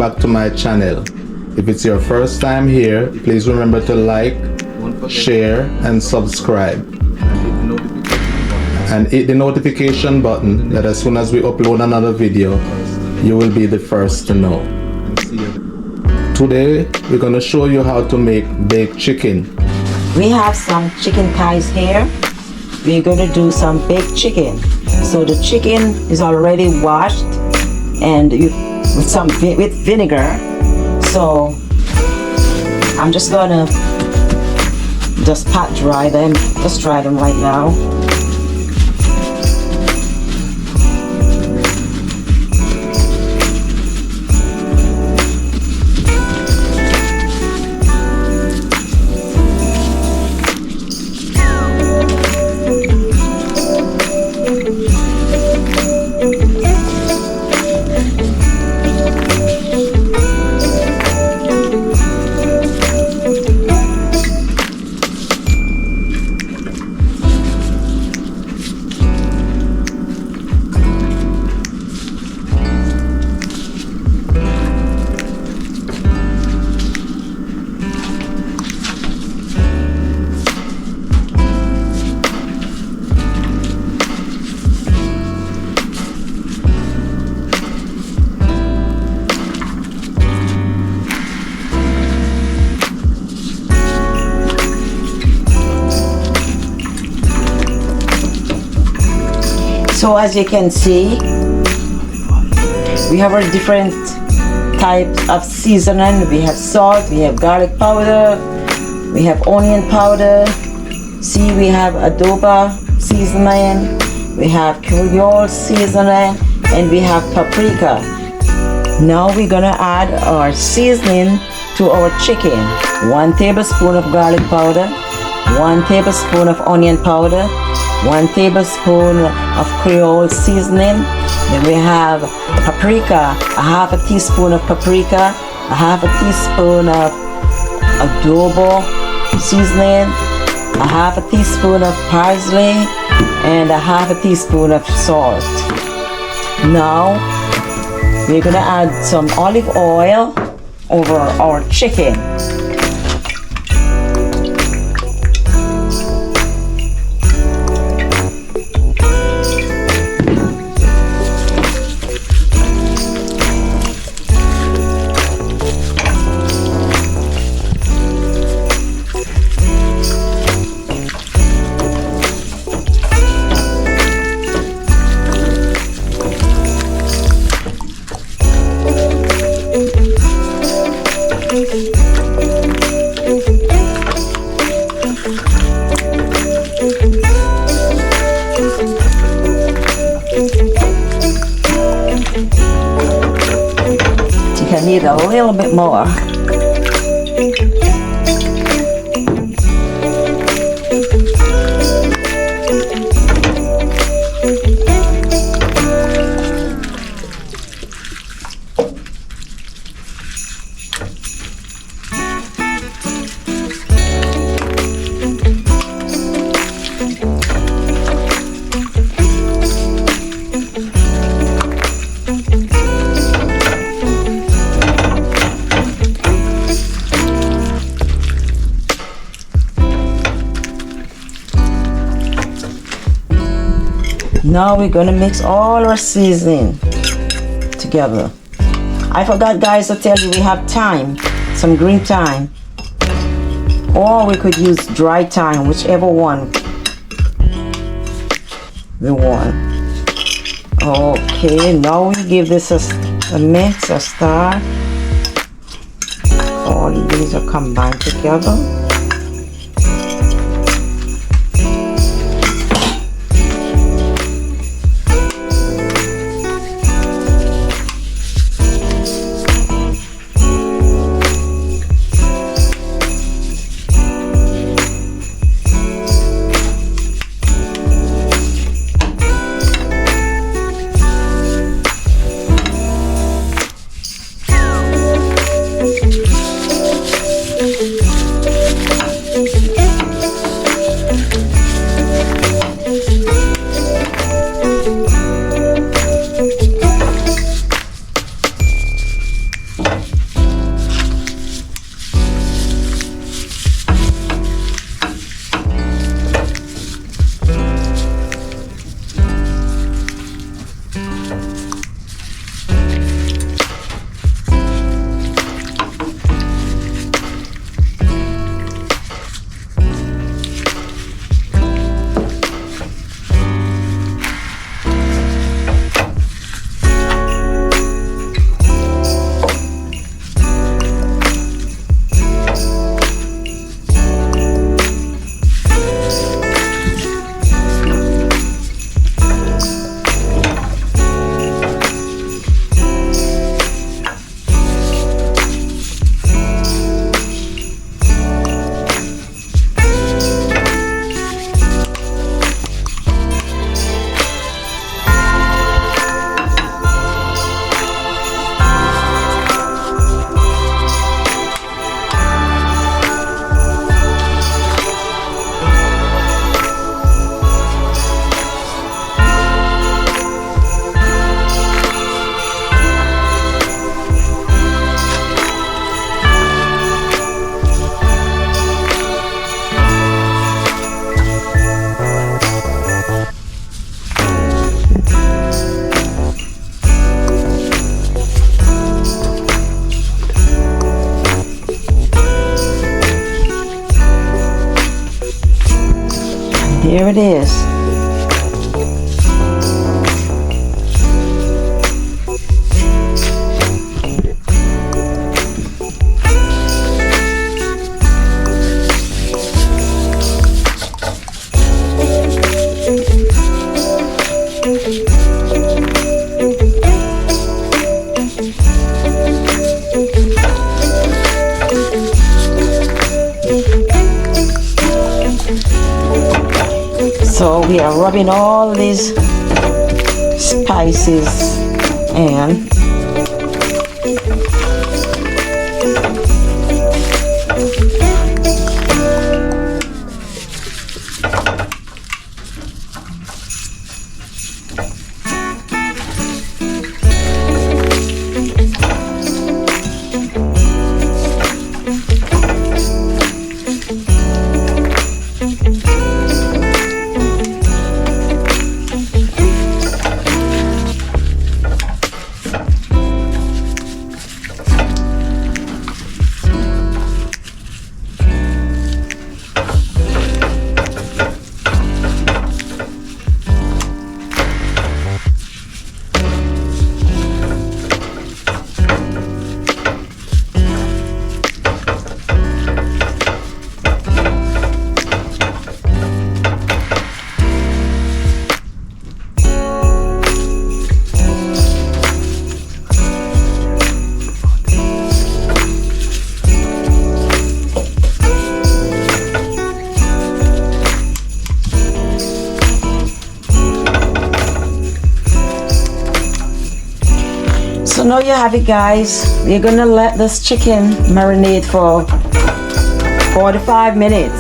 back to my channel. If it's your first time here, please remember to like, share and subscribe. And hit the notification button that as soon as we upload another video, you will be the first to know. Today, we're going to show you how to make baked chicken. We have some chicken thighs here. We're going to do some baked chicken. So the chicken is already washed and with vinegar. So I'm just gonna pat dry them. Just dry them right now. So as you can see, we have our different types of seasoning. We have salt, we have garlic powder, we have onion powder. See, we have Adobo seasoning, we have Creole seasoning, and we have Paprika. Now we're gonna add our seasoning to our chicken. 1 tablespoon of garlic powder, 1 tablespoon of onion powder, 1 tablespoon of Creole seasoning. Then we have paprika, a half a teaspoon of paprika, a half a teaspoon of adobo seasoning, a half a teaspoon of parsley, and a half a teaspoon of salt. Now we're gonna add some olive oil over our chicken. You need a little bit more. Now we're gonna mix all our seasoning together. I forgot, guys, to tell you we have thyme, some green thyme, or we could use dry thyme, whichever one we want. Okay, now we give this a mix, a stir. All these are combined together. Here it is. So we are rubbing all these spices in. So now you have it, guys. We're gonna let this chicken marinate for 45 minutes.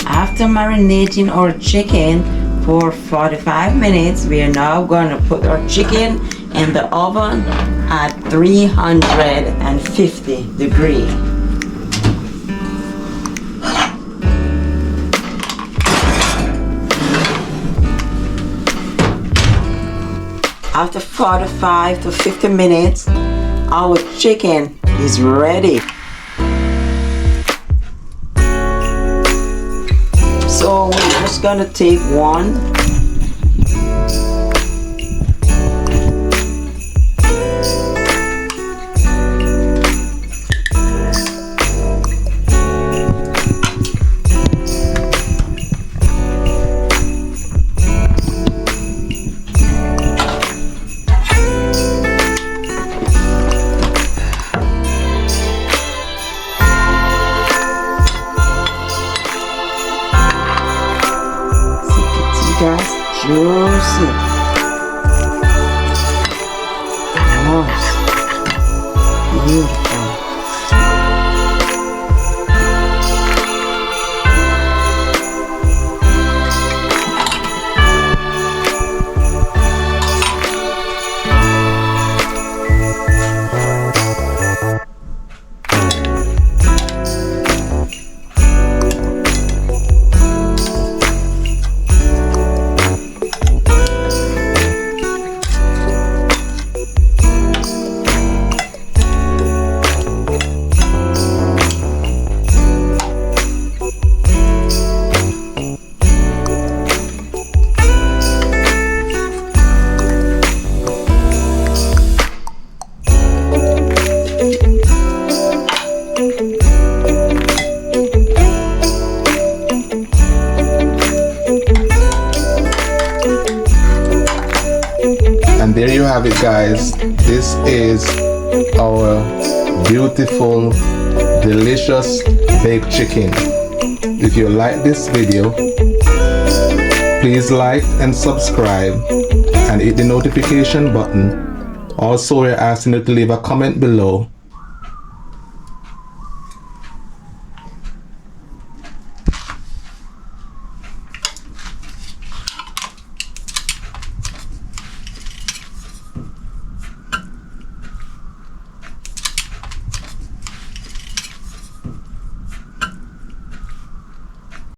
After marinating our chicken for 45 minutes, we are now going to put our chicken in the oven at 350 degrees. After 45 to 50 minutes, our chicken is ready. So we're just gonna take one. Guys, juicy. Nice. Beautiful. And there you have it, guys. This is our beautiful, delicious baked chicken. If you like this video, please like and subscribe and hit the notification button. Also, we're asking you to leave a comment below